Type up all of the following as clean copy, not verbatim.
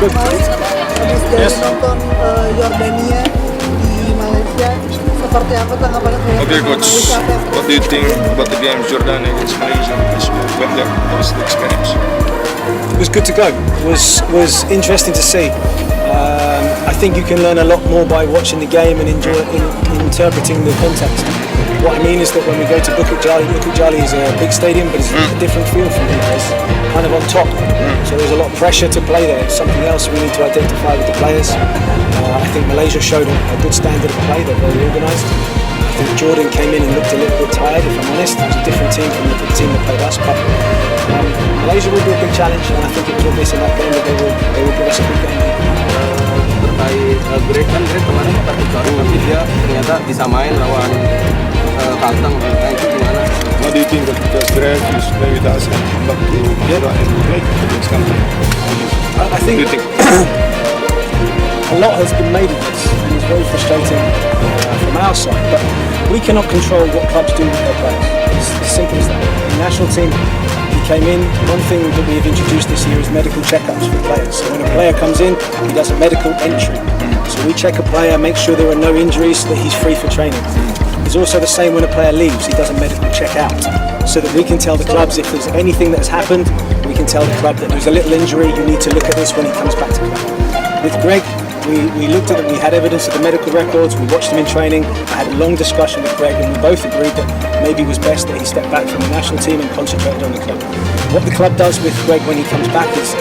Good. Habis dari nonton Yordania di Malaysia, seperti apa tanggapan kayak Okay, coach. What do you think about the game Jordan against Malaysia? When that was the experience? It was good to go. It was interesting to see. I think you can learn a lot more by watching the game and interpreting the context. What I mean is that when we go to Bukit Jalil is a big stadium, but it's a different feel from it. It's kind of on top, so there's a lot of pressure to play there. It's something else we need to identify with the players. I think Malaysia showed a good standard of play. They're very organised. I think Jordan came in and looked a little bit tired, if I'm honest. It was a different team from the team that played us, but Malaysia will be a big challenge, and I think it was obvious in that game that they will give us a good game. Terkait Greg kemarin kita pencari, tapi dia ternyata bisa main lawan Kalteng. Itu gimana? What do you think that Greg is playing with us and come back to Jera and play against Kalteng? I think a lot has been made of this, and it's very frustrating from our side, but we cannot control what clubs do with their players. It's as simple as that. The national team, he came in, one thing that we have introduced this year is medical checkups for players. So when a player comes in, he does a medical entry. So we check a player, make sure there are no injuries, that he's free for training. It's also the same when a player leaves, he does a medical check out, so that we can tell the clubs if there's anything that has happened, we can tell the club that there's a little injury, you need to look at this when he comes back to club. With Greg, we looked at it, we had evidence of the medical records, we watched him in training, I had a long discussion with Greg, and we both agreed that maybe it was best that he stepped back from the national team and concentrated on the club. What the club does with Greg when he comes back is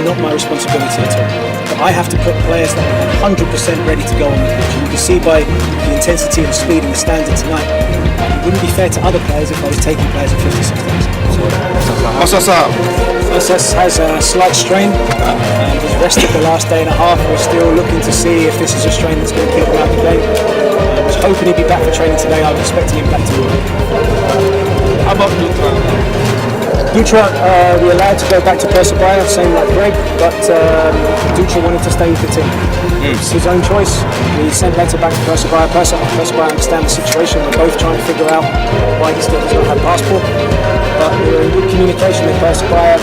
not my responsibility at all. But I have to put players that are 100% ready to go on the pitch. And you can see by the intensity and speed and the standard tonight, it wouldn't be fair to other players if I was taking players at 50 seconds. Asas has a slight strain. He's rested the last day and a half. We're still looking to see if this is a strain that's going to keep him out of the game. I was hoping he'd be back for training today. I was expecting him back tomorrow. How about Dutra? Dutra, we allowed to go back to Persebaya, same like Greg, but Dutra wanted to stay with the team. It's his own choice. We sent letter back to Persebaya. Persebaya understand the situation. We're both trying to figure out why he still does not have a passport. But we're in good communication with Persebaya.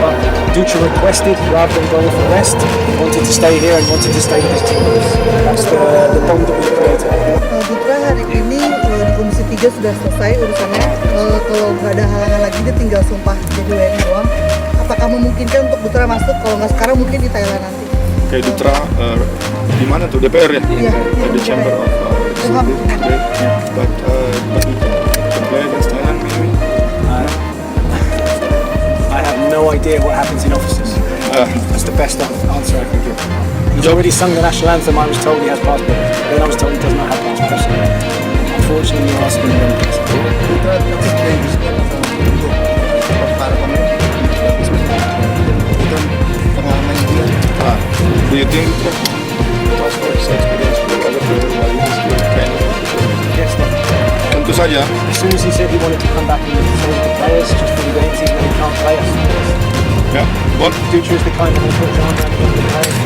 But Dutra requested, rather than going for rest, he wanted to stay here and wanted to stay with his team. That's the bond that we created. Dutra hari ini di Komisi 3 sudah selesai urusannya. Kalau nggak ada halangan lagi dia tinggal sumpah jadi WNI doang. Apakah memungkinkan untuk Dutra masuk? Kalau nggak sekarang mungkin di Thailand nanti. Kayak Dutra di mana tuh, DPR ya? Iya. The Chamber of but you can play against Thailand maybe? I have no idea what happens in offices. That's the best answer I can give. He's already sung the national anthem. I was told he has passport. Then I was told he does not have passport. So unfortunately, you're asking me. Do you think passport is experience with other players while he is here training? Yes, Tentu saja. as soon as he said he wanted to come back and play with the players, just for the games, even though he can't play us. Yeah. What? Dutra is the kind of one put on and the players.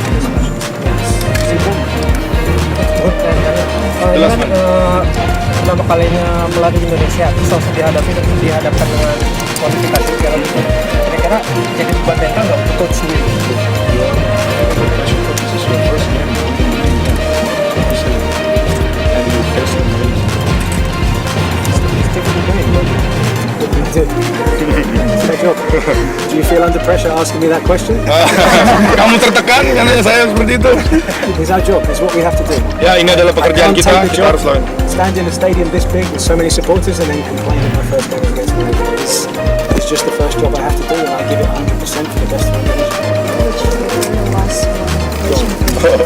It's important. Jelas, Man. Pertama kalinya melatih Indonesia, terus dihadapkan dengan kualifikasi Piala Dunia. Kira-kira jadi buat mental nggak untuk coach sendiri? Do you feel under pressure asking me that question? Kamu tertekan karena saya seperti itu. It's our job. It's what we have to do. Ya, ini adalah pekerjaan kita. Kita harus lawan. Stand in a stadium this big with so many supporters and then complain in my first game against Malaysia. It's just the first job I have to do, and I give it 100% for the best of my ability.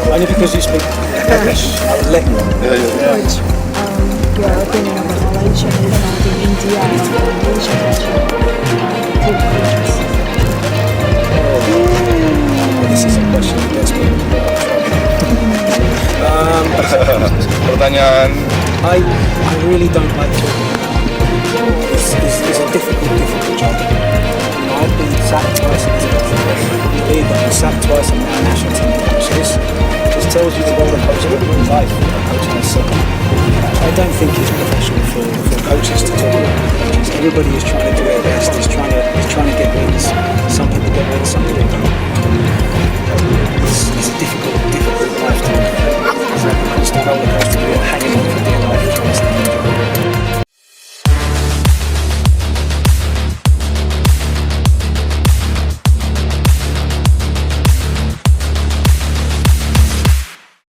Only because you speak English, I would let you. Coach, your opinion about Malaysia, about India, and Malaysia team countries. This is a question that gets me. Pertanyaan. I really don't like talking about it. It's a difficult job. You know, I've been sacked twice in the league, I've been sacked twice in the national team. So this just tells you the role of coaching in life. Coaching is I don't think it's professional for coaches to talk about coaches. Everybody is trying to do their best. Is trying to get wins. Some people get wins, some people don't.